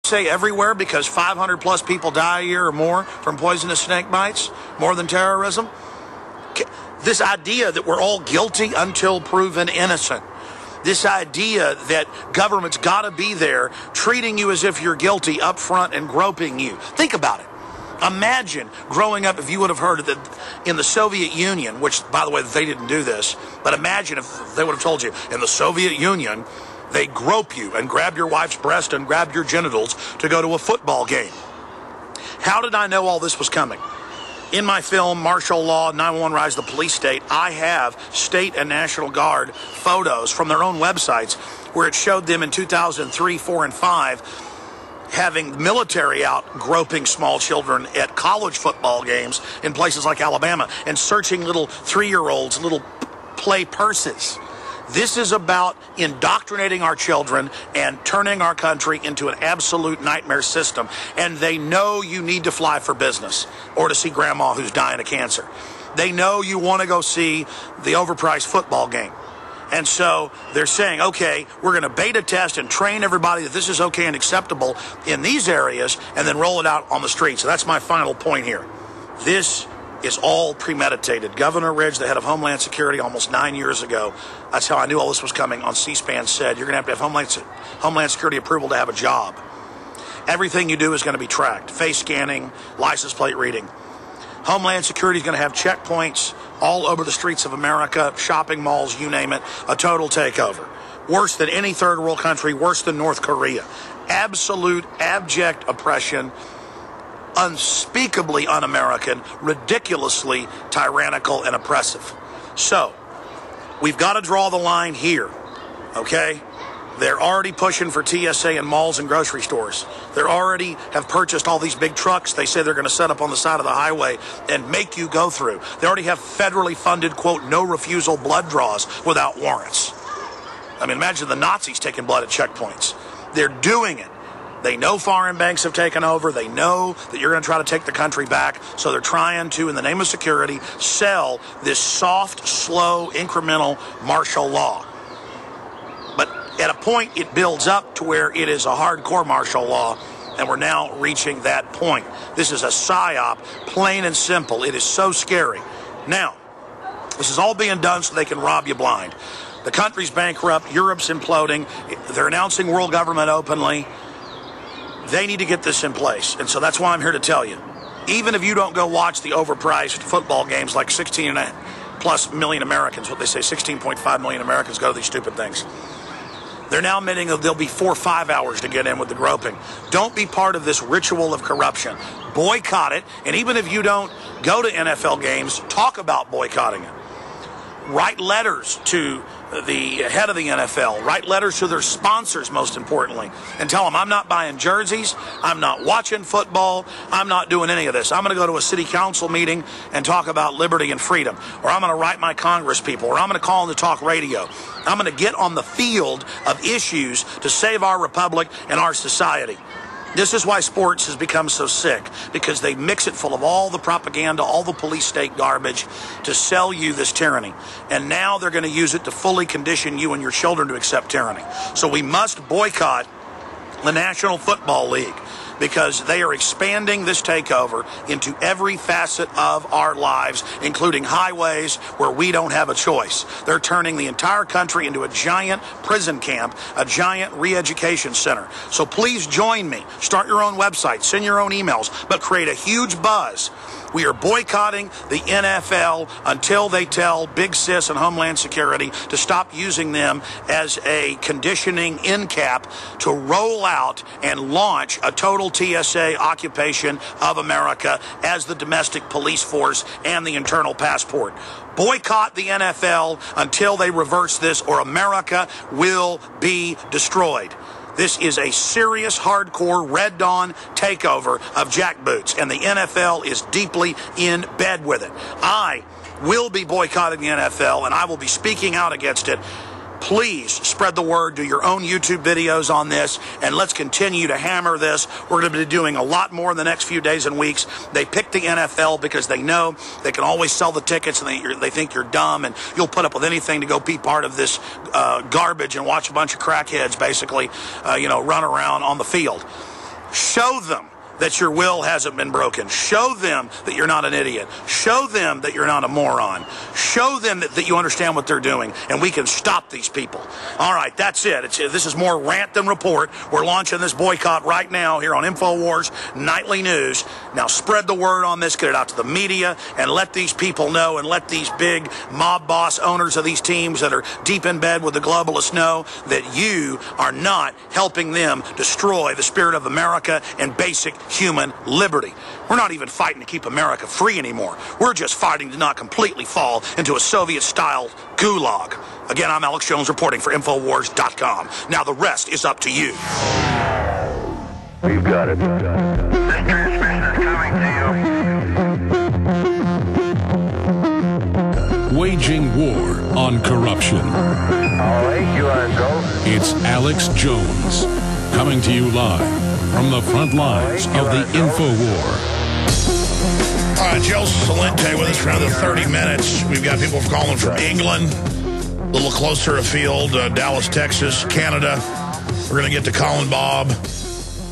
say everywhere because 500 plus people die a year or more from poisonous snake bites, more than terrorism. This idea that we're all guilty until proven innocent. This idea that government's got to be there treating you as if you're guilty up front and groping you. Think about it. Imagine growing up if you would have heard that in the Soviet Union, which, by the way, they didn't do this, but imagine if they would have told you in the Soviet Union, they grope you and grab your wife's breast and grab your genitals to go to a football game. How did I know all this was coming? In my film, Martial Law, 911 Rise of the Police State, I have State and National Guard photos from their own websites where it showed them in 2003, 4, and 5 having military out groping small children at college football games in places like Alabama and searching little 3-year-olds, little play purses. This is about indoctrinating our children and turning our country into an absolute nightmare system. And they know you need to fly for business or to see grandma who's dying of cancer. They know you want to go see the overpriced football game. And so they're saying, okay, we're going to beta test and train everybody that this is okay and acceptable in these areas and then roll it out on the streets. So that's my final point here. This is all premeditated. Governor Ridge, the head of Homeland Security, almost 9 years ago, that's how I knew all this was coming, on C-SPAN said, you're going to have Homeland Security approval to have a job. Everything you do is going to be tracked. Face scanning, license plate reading. Homeland Security is going to have checkpoints all over the streets of America, shopping malls, you name it, a total takeover. Worse than any third world country, worse than North Korea. Absolute, abject oppression, unspeakably un-American, ridiculously tyrannical and oppressive. So, we've got to draw the line here, okay? They're already pushing for TSA in malls and grocery stores. They already have purchased all these big trucks they say they're going to set up on the side of the highway and make you go through. They already have federally funded, quote, no refusal blood draws without warrants. I mean, imagine the Nazis taking blood at checkpoints. They're doing it. They know foreign banks have taken over. They know that you're going to try to take the country back. So they're trying to, in the name of security, sell this soft, slow, incremental martial law. But at a point, it builds up to where it is a hardcore martial law, and we're now reaching that point. This is a psyop, plain and simple. It is so scary. Now, this is all being done so they can rob you blind. The country's bankrupt. Europe's imploding. They're announcing world government openly. They need to get this in place, and so that's why I'm here to tell you. Even if you don't go watch the overpriced football games like 16+ million Americans, what they say, 16.5 million Americans go to these stupid things. They're now admitting that there'll be 4 or 5 hours to get in with the groping. Don't be part of this ritual of corruption. Boycott it, and even if you don't go to NFL games, talk about boycotting it. Write letters to the head of the NFL. Write letters to their sponsors, most importantly, and tell them, I'm not buying jerseys, I'm not watching football, I'm not doing any of this. I'm going to go to a city council meeting and talk about liberty and freedom, or I'm going to write my Congress people, or I'm going to call on the talk radio. I'm going to get on the field of issues to save our republic and our society. This is why sports has become so sick, because they mix it full of all the propaganda, all the police state garbage to sell you this tyranny. And now they're going to use it to fully condition you and your children to accept tyranny. So we must boycott the National Football League, because they are expanding this takeover into every facet of our lives, including highways where we don't have a choice. They're turning the entire country into a giant prison camp, a giant re-education center. So please join me. Start your own website, send your own emails, but create a huge buzz. We are boycotting the NFL until they tell Big Sis and Homeland Security to stop using them as a conditioning end cap to roll out and launch a total TSA occupation of America as the domestic police force and the internal passport. Boycott the NFL until they reverse this, or America will be destroyed. This is a serious, hardcore, Red Dawn takeover of jackboots, and the NFL is deeply in bed with it. I will be boycotting the NFL, and I will be speaking out against it. Please spread the word, do your own YouTube videos on this, and let's continue to hammer this. We're going to be doing a lot more in the next few days and weeks. They picked the NFL because they know they can always sell the tickets, and they think you're dumb, and you'll put up with anything to go be part of this garbage and watch a bunch of crackheads basically, run around on the field. Show them that your will hasn't been broken. Show them that you're not an idiot. Show them that you're not a moron. Show them that you understand what they're doing, and we can stop these people. All right, that's it. This is more rant than report. We're launching this boycott right now here on InfoWars Nightly News. Now spread the word on this, get it out to the media, and let these people know, and let these big mob boss owners of these teams that are deep in bed with the globalists know that you are not helping them destroy the spirit of America and basic human liberty. We're not even fighting to keep America free anymore. We're just fighting to not completely fall into a Soviet-style gulag. Again, I'm Alex Jones reporting for InfoWars.com. Now the rest is up to you. We've got it. This transmission is coming to you. Waging war on corruption. All right, you are go. It's Alex Jones, coming to you live from the front lines of the InfoWar. All right, Gerald Celente with us for another 30 minutes. We've got people calling from England, a little closer afield, Dallas, Texas, Canada. We're going to get to Colin, Bob,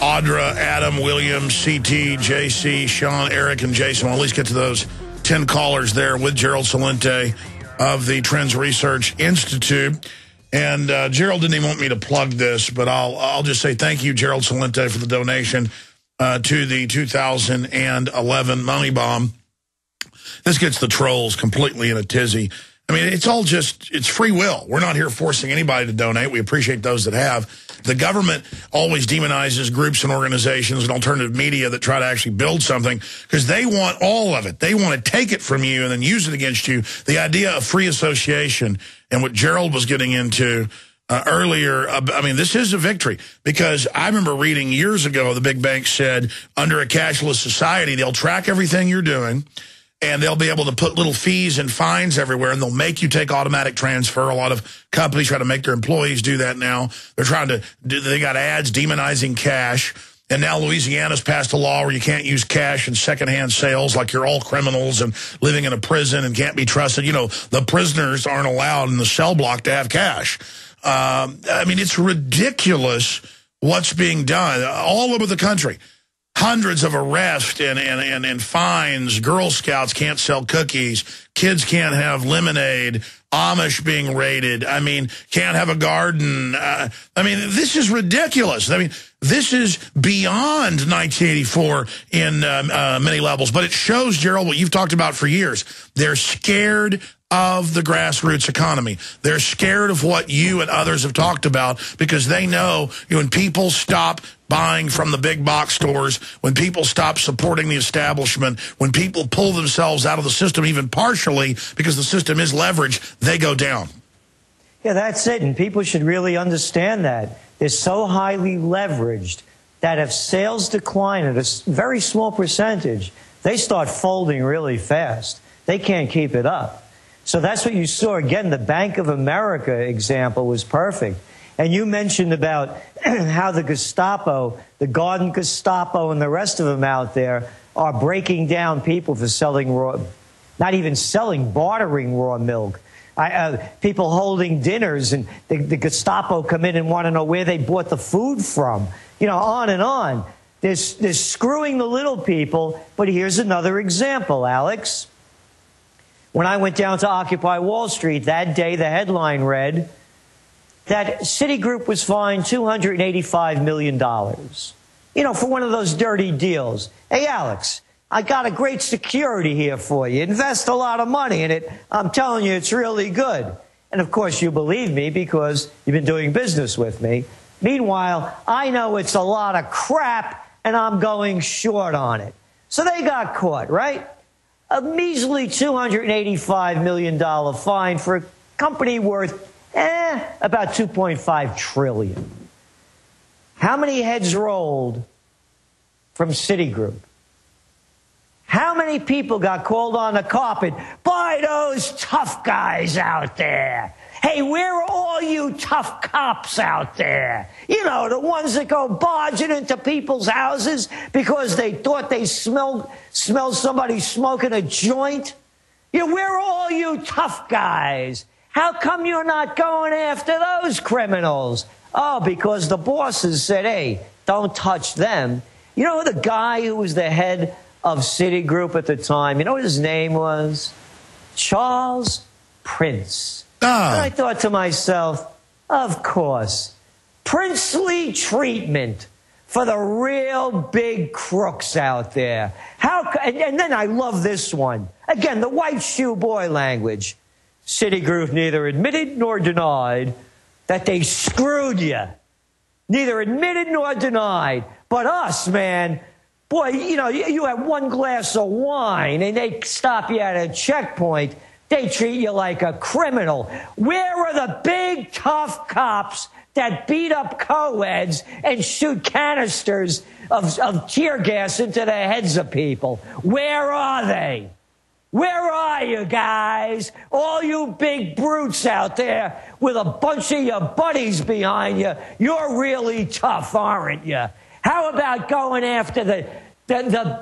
Audra, Adam, William, CT, JC, Sean, Eric, and Jason. We'll at least get to those 10 callers there with Gerald Celente of the Trends Research Institute. And Gerald didn't even want me to plug this, but I'll just say thank you, Gerald Celente, for the donation to the 2011 money bomb. This gets the trolls completely in a tizzy. I mean, it's all just, it's free will. We're not here forcing anybody to donate. We appreciate those that have. The government always demonizes groups and organizations and alternative media that try to actually build something because they want all of it. They want to take it from you and then use it against you. The idea of free association and what Gerald was getting into earlier, I mean, this is a victory because I remember reading years ago the big banks said under a cashless society, they'll track everything you're doing. And they'll be able to put little fees and fines everywhere, and they'll make you take automatic transfer. A lot of companies try to make their employees do that now. They're trying to they got ads demonizing cash. And now Louisiana's passed a law where you can't use cash in secondhand sales like you're all criminals and living in a prison and can't be trusted. You know, the prisoners aren't allowed in the cell block to have cash. I mean, it's ridiculous what's being done all over the country. Hundreds of arrests and fines. Girl Scouts can't sell cookies. Kids can't have lemonade. Amish being raided. I mean, can't have a garden. I mean, this is ridiculous. I mean, this is beyond 1984 in many levels. But it shows, Gerald, what you've talked about for years. They're scared of the grassroots economy. They're scared of what you and others have talked about because they know when people stop buying from the big box stores, when people stop supporting the establishment, when people pull themselves out of the system even partially because the system is leveraged, they go down. Yeah, that's it. And people should really understand that. They're so highly leveraged that if sales decline at a very small percentage, they start folding really fast. They can't keep it up. So that's what you saw. Again, the Bank of America example was perfect. And you mentioned about how the Gestapo, the Garden Gestapo and the rest of them out there are breaking down people for selling raw, not even selling, bartering raw milk. People holding dinners, and the Gestapo come in and want to know where they bought the food from. You know, on and on. They're screwing the little people. But here's another example, Alex. When I went down to Occupy Wall Street that day, the headline read that Citigroup was fined $285 million, you know, for one of those dirty deals. Hey, Alex, I got a great security here for you. Invest a lot of money in it. I'm telling you, it's really good. And, of course, you believe me because you've been doing business with me. Meanwhile, I know it's a lot of crap, and I'm going short on it. So they got caught, right? A measly $285 million fine for a company worth about $2.5 trillion. How many heads rolled from Citigroup? How many people got called on the carpet by those tough guys out there? Hey, where are all you tough cops out there? You know, the ones that go barging into people's houses because they thought they smelled somebody smoking a joint? You know, where are all you tough guys? How come you're not going after those criminals? Oh, because the bosses said, hey, don't touch them. You know the guy who was the head of Citigroup at the time, you know what his name was? Charles Prince. And I thought to myself, of course, princely treatment for the real big crooks out there. And then I love this one. Again, the white shoe boy language. Citigroup neither admitted nor denied that they screwed you. Neither admitted nor denied. But us, man, boy, you know, you have one glass of wine and they stop you at a checkpoint. They treat you like a criminal. Where are the big, tough cops that beat up co-eds and shoot canisters of tear gas into the heads of people? Where are they? Where are you guys? All you big brutes out there with a bunch of your buddies behind you, you're really tough, aren't you? How about going after the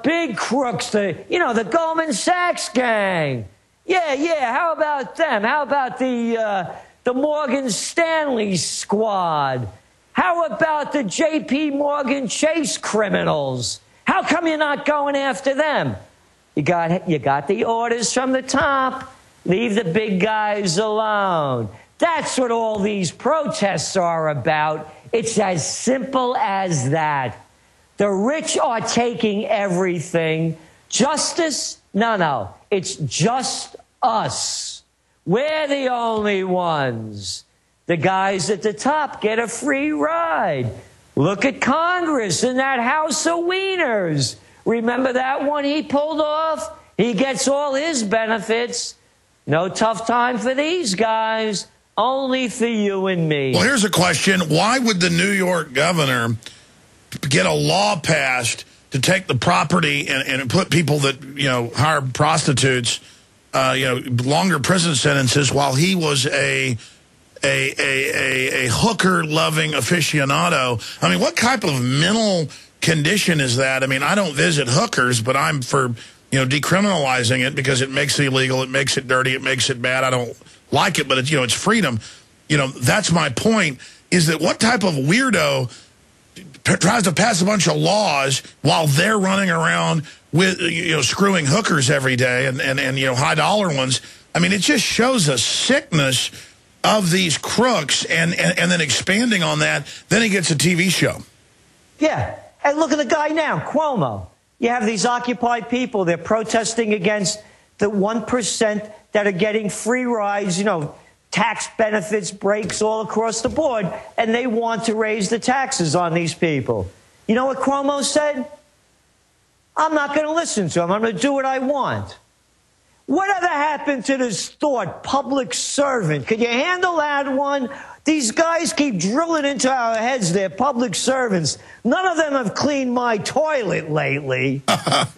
big crooks, the Goldman Sachs gang? Yeah, how about them? How about the Morgan Stanley squad? How about the J.P. Morgan Chase criminals? How come you're not going after them? You got the orders from the top. Leave the big guys alone. That's what all these protests are about. It's as simple as that. The rich are taking everything. Justice? No. It's just us. We're the only ones. The guys at the top get a free ride. Look at Congress and that House of Wieners. Remember that one he pulled off? He gets all his benefits. No tough time for these guys. Only for you and me. Well, here's a question. Why would the New York governor get a law passed to take the property and put people that, hire prostitutes, longer prison sentences while he was a hooker-loving aficionado? I mean, what type of mental condition is that? I mean, I don't visit hookers, but I'm for, decriminalizing it because it makes it illegal, it makes it dirty, it makes it bad. I don't like it, but it's, it's freedom. That's my point, is that what type of weirdo tries to pass a bunch of laws while they're running around with, screwing hookers every day and high-dollar ones? I mean, it just shows a sickness of these crooks, and then expanding on that, then he gets a TV show. Yeah, and look at the guy now, Cuomo. You have these Occupy people, they're protesting against the 1% that are getting free rides, tax benefits, breaks all across the board, and they want to raise the taxes on these people. You know what Cuomo said? I'm not going to listen to him. I'm going to do what I want. Whatever happened to this thought, public servant? Could you handle that one? These guys keep drilling into our heads they're public servants. None of them have cleaned my toilet lately.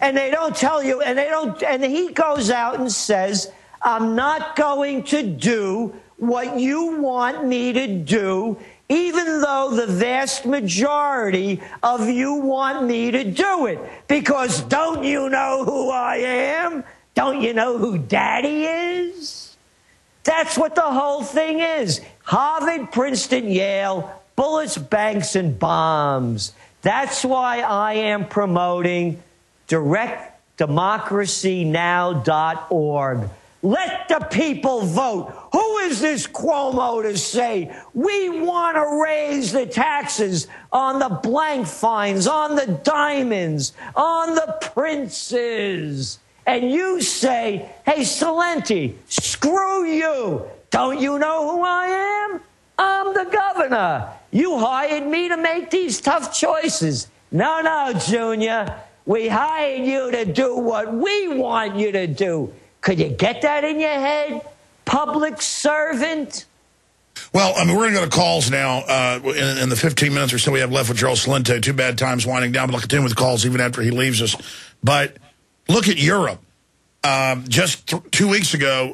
And they don't tell you, and he goes out and says, I'm not going to do what you want me to do, even though the vast majority of you want me to do it. Because don't you know who I am? Don't you know who Daddy is? That's what the whole thing is. Harvard, Princeton, Yale, bullets, banks, and bombs. That's why I am promoting directdemocracynow.org. Let the people vote. Who is this Cuomo to say we want to raise the taxes on the blank fines, on the diamonds, on the princes? And you say, hey, Celente, screw you. Don't you know who I am? I'm the governor. You hired me to make these tough choices. No, Junior. We hired you to do what we want you to do. Could you get that in your head, public servant? Well, I mean, we're going to go to calls now in the 15 minutes or so we have left with Gerald Celente. Two bad times winding down, but I'll continue with calls even after he leaves us. But look at Europe. Just 2 weeks ago,